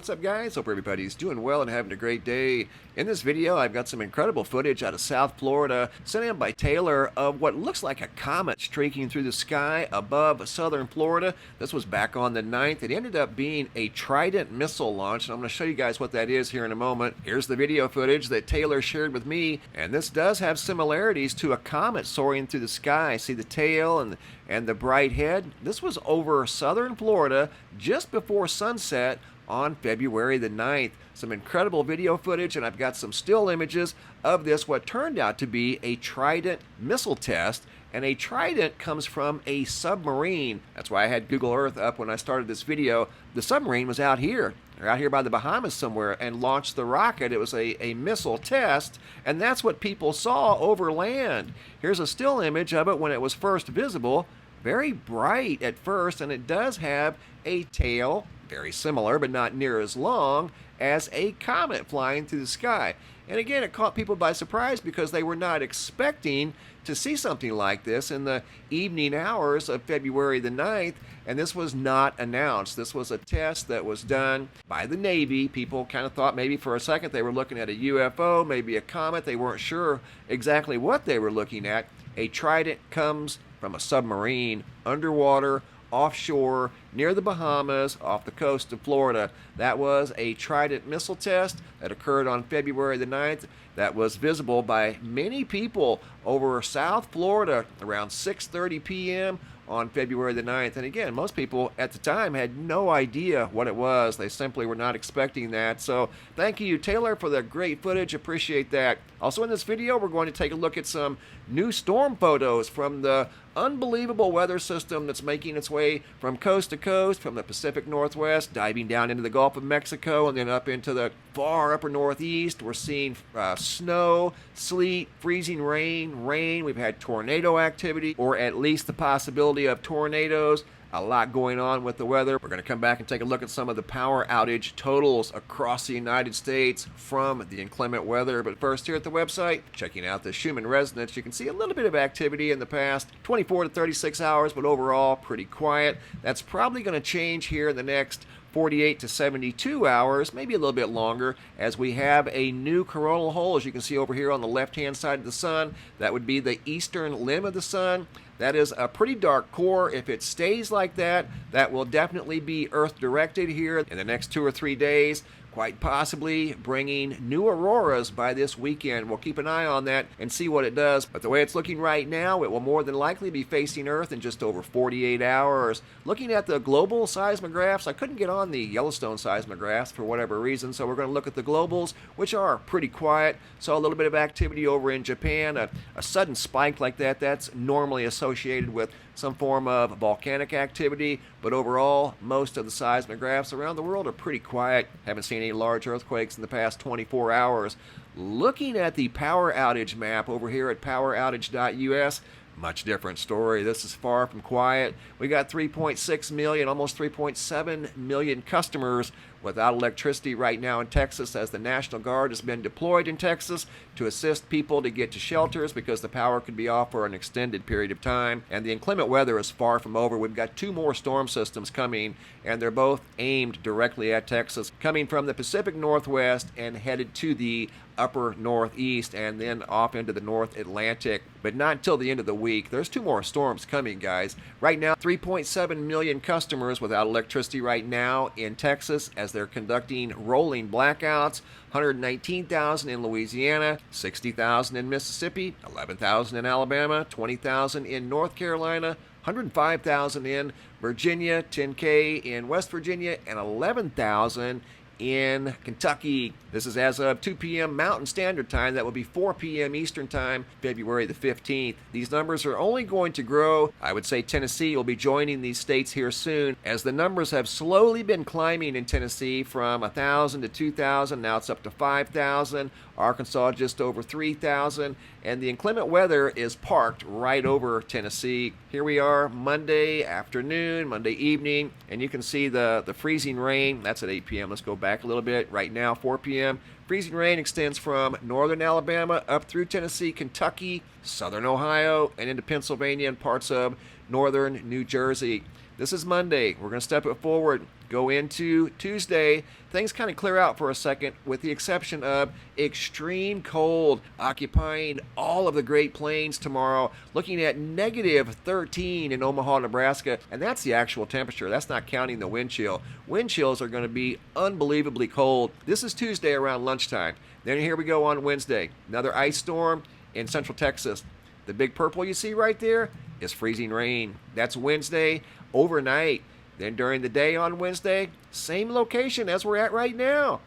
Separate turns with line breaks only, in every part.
what's up guys? Hope everybody's doing well and having a great day. In this video I've got some incredible footage out of South Florida sent in by Taylor of what looks like a comet streaking through the sky above southern Florida. This was back on the 9th. It ended up being a Trident missile launch, and I'm going to show you guys what that is here in a moment. Here's the video footage that Taylor shared with me, and this does have similarities to a comet soaring through the sky. See the tail and the bright head? This was over southern Florida just before sunset on February the 9th. Some incredible video footage, and I've got some still images of this, what turned out to be a Trident missile test. And a Trident comes from a submarine. That's why I had Google Earth up when I started this video. The submarine was out here. They're out here by the Bahamas somewhere and launched the rocket. It was a missile test, and that's what people saw over land. Here's a still image of it when it was first visible. Very bright at first, and it does have a tail, very similar but not near as long as a comet flying through the sky. And again, it caught people by surprise because they were not expecting to see something like this in the evening hours of February the 9th, and this was not announced. This was a test that was done by the Navy. People kind of thought maybe for a second they were looking at a UFO, maybe a comet. They weren't sure exactly what they were looking at. A Trident comes from a submarine, underwater, offshore, near the Bahamas, off the coast of Florida. That was a Trident missile test that occurred on February the 9th. That was visible by many people over South Florida around 6:30 p.m. on February the 9th. And again, most people at the time had no idea what it was. They simply were not expecting that. So thank you, Taylor, for the great footage. Appreciate that. Also in this video, we're going to take a look at some new storm photos from the unbelievable weather system that's making its way from coast to coast, from the Pacific Northwest, diving down into the Gulf of Mexico, and then up into the far upper northeast. We're seeing snow, sleet, freezing rain. We've had tornado activity, or at least the possibility of tornadoes. A lot going on with the weather. We're going to come back and take a look at some of the power outage totals across the United States from the inclement weather. But first, here at the website, checking out the Schumann resonance, you can see a little bit of activity in the past 24 to 36 hours, but overall pretty quiet. That's probably going to change here in the next 48 to 72 hours, maybe a little bit longer, as we have a new coronal hole, as you can see over here on the left-hand side of the sun. That would be the eastern limb of the sun. That is a pretty dark core. If it stays like that, that will definitely be Earth-directed here in the next 2 or 3 days. Quite possibly bringing new auroras by this weekend. We'll keep an eye on that and see what it does. But the way it's looking right now, it will more than likely be facing Earth in just over 48 hours. Looking at the global seismographs, I couldn't get on the Yellowstone seismographs for whatever reason, so we're going to look at the globals, which are pretty quiet. Saw a little bit of activity over in Japan. A sudden spike like that, that's normally associated with some form of volcanic activity, but overall, most of the seismographs around the world are pretty quiet. Haven't seen any large earthquakes in the past 24 hours. Looking at the power outage map over here at poweroutage.us, much different story. This is far from quiet. We got 3.6 million, almost 3.7 million customers without electricity right now in Texas, as the National Guard has been deployed in Texas to assist people to get to shelters because the power could be off for an extended period of time. And the inclement weather is far from over. We've got 2 more storm systems coming, and they're both aimed directly at Texas, coming from the Pacific Northwest and headed to the upper northeast and then off into the North Atlantic, but not until the end of the week. There's 2 more storms coming, guys. Right now, 3.7 million customers without electricity right now in Texas as they're conducting rolling blackouts. 119,000 in Louisiana, 60,000 in Mississippi, 11,000 in Alabama, 20,000 in North Carolina, 105,000 in Virginia, 10K in West Virginia, and 11,000 in Kentucky. This is as of 2 p.m. Mountain Standard Time. That will be 4 p.m. Eastern Time, February the 15th. These numbers are only going to grow. I would say Tennessee will be joining these states here soon, as the numbers have slowly been climbing in Tennessee from 1,000 to 2,000. Now it's up to 5,000. Arkansas just over 3,000. And the inclement weather is parked right over Tennessee. Here we are Monday afternoon, Monday evening, and you can see the freezing rain. That's at 8 p.m. Let's go back a little bit. Right now, 4 p.m. Freezing rain extends from northern Alabama up through Tennessee, Kentucky, southern Ohio, and into Pennsylvania and parts of northern New Jersey. This is Monday. We're going to step it forward. Go into Tuesday, things kind of clear out for a second with the exception of extreme cold occupying all of the Great Plains tomorrow, looking at negative 13 in Omaha, Nebraska, and that's the actual temperature. That's not counting the wind chill. Wind chills are going to be unbelievably cold. This is Tuesday around lunchtime. Then here we go on Wednesday. Another ice storm in central Texas. The big purple you see right there is freezing rain. That's Wednesday overnight. Then during the day on Wednesday, same location as we're at right now.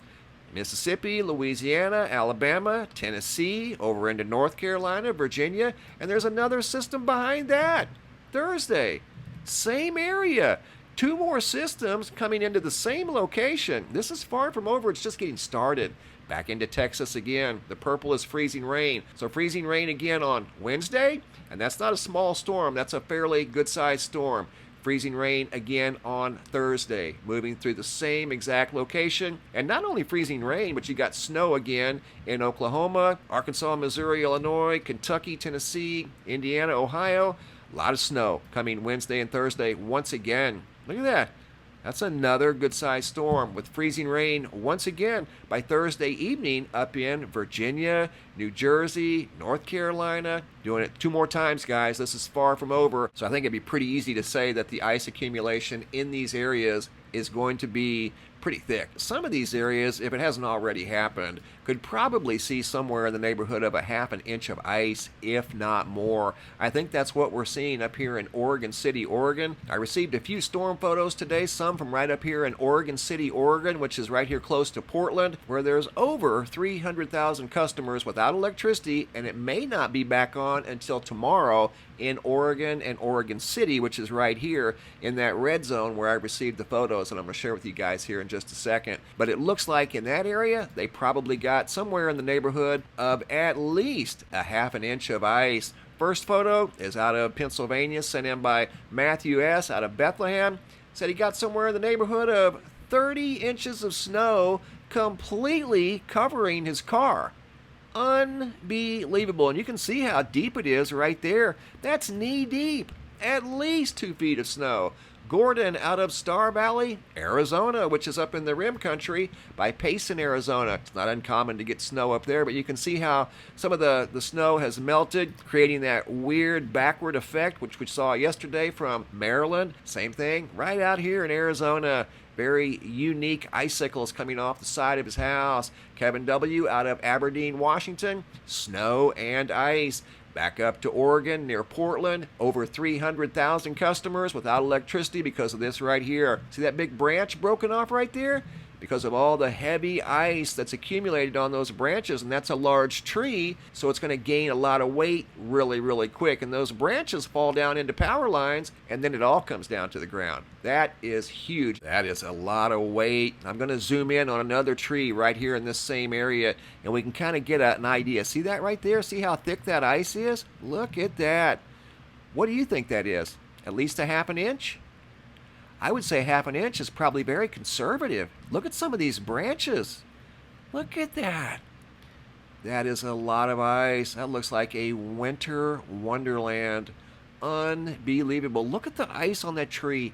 Mississippi, Louisiana, Alabama, Tennessee, over into North Carolina, Virginia, and there's another system behind that. Thursday, same area. 2 more systems coming into the same location. This is far from over. It's just getting started. Back into Texas again. The purple is freezing rain. So freezing rain again on Wednesday, and that's not a small storm. That's a fairly good-sized storm. Freezing rain again on Thursday, moving through the same exact location. And not only freezing rain, but you got snow again in Oklahoma, Arkansas, Missouri, Illinois, Kentucky, Tennessee, Indiana, Ohio. A lot of snow coming Wednesday and Thursday once again. Look at that. That's another good-sized storm with freezing rain once again by Thursday evening up in Virginia, New Jersey, North Carolina. Doing it 2 more times, guys. This is far from over. So I think it'd be pretty easy to say that the ice accumulation in these areas is going to be pretty thick. Some of these areas, if it hasn't already happened, could probably see somewhere in the neighborhood of a ½ an inch of ice, if not more. I think that's what we're seeing up here in Oregon City, Oregon. I received a few storm photos today, some from right up here in Oregon City, Oregon, which is right here close to Portland, where there's over 300,000 customers without electricity, and it may not be back on until tomorrow in Oregon and Oregon City, which is right here in that red zone where I received the photos, and I'm going to share with you guys here in just a second. But it looks like in that area, they probably got somewhere in the neighborhood of at least a ½ an inch of ice. First photo is out of Pennsylvania, sent in by Matthew S. out of Bethlehem. Said he got somewhere in the neighborhood of 30 inches of snow completely covering his car. Unbelievable. And you can see how deep it is right there. That's knee deep. At least 2 feet of snow. Gordon out of Star Valley, Arizona, which is up in the rim country by Payson, Arizona. It's not uncommon to get snow up there, but you can see how some of the snow has melted, creating that weird backward effect, which we saw yesterday from Maryland. Same thing right out here in Arizona. Very unique icicles coming off the side of his house. Kevin W. out of Aberdeen, Washington. Snow and ice. Back up to Oregon near Portland, over 300,000 customers without electricity because of this right here. See that big branch broken off right there? Because of all the heavy ice that's accumulated on those branches, and that's a large tree, so it's going to gain a lot of weight really, really quick. And those branches fall down into power lines, and then it all comes down to the ground. That is huge. That is a lot of weight. I'm going to zoom in on another tree right here in this same area, and we can kind of get an idea. See that right there? See how thick that ice is? Look at that. What do you think that is? At least a ½ an inch? I would say ½ an inch is probably very conservative. Look at some of these branches. Look at that. That is a lot of ice. That looks like a winter wonderland. Unbelievable. Look at the ice on that tree.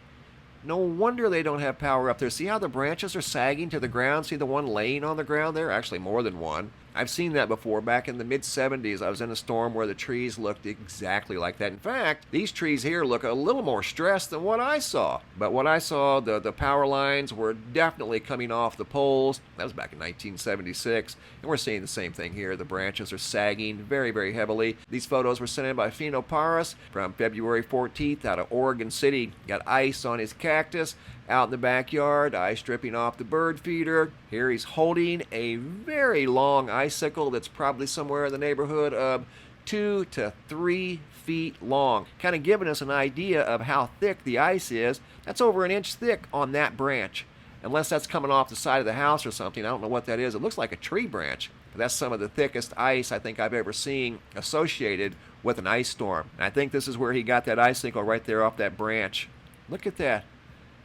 No wonder they don't have power up there. See how the branches are sagging to the ground? See the one laying on the ground there? Actually, more than one. I've seen that before. Back in the mid-70s, I was in a storm where the trees looked exactly like that. In fact, these trees here look a little more stressed than what I saw. But what I saw, the power lines were definitely coming off the poles. That was back in 1976. And we're seeing the same thing here. The branches are sagging very, very heavily. These photos were sent in by Fino Paris from February 14th out of Oregon City. Got ice on his cactus out in the backyard, ice dripping off the bird feeder. Here he's holding a very long icicle that's probably somewhere in the neighborhood of 2 to 3 feet long. Kind of giving us an idea of how thick the ice is. That's over an inch thick on that branch. Unless that's coming off the side of the house or something. I don't know what that is. It looks like a tree branch. But that's some of the thickest ice I think I've ever seen associated with an ice storm. And I think this is where he got that icicle right there off that branch. Look at that.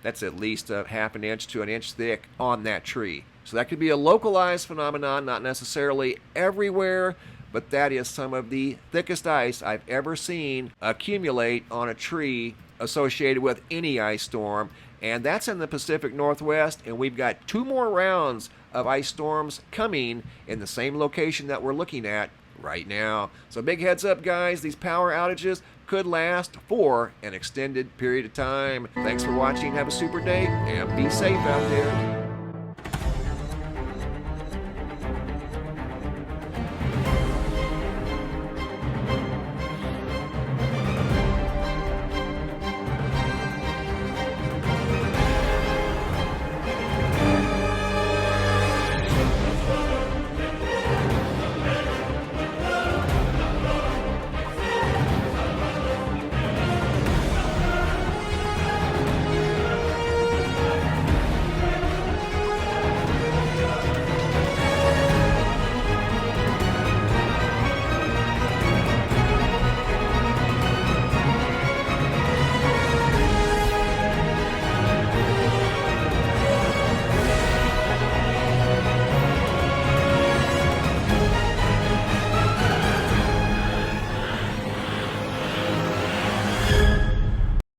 That's at least a ½ an inch to an inch thick on that tree. So that could be a localized phenomenon, not necessarily everywhere, but that is some of the thickest ice I've ever seen accumulate on a tree associated with any ice storm. and that's in the Pacific Northwest, and we've got 2 more rounds of ice storms coming in the same location that we're looking at right now. So big heads up, guys, these power outages could last for an extended period of time. Thanks for watching. Have a super day and be safe out there.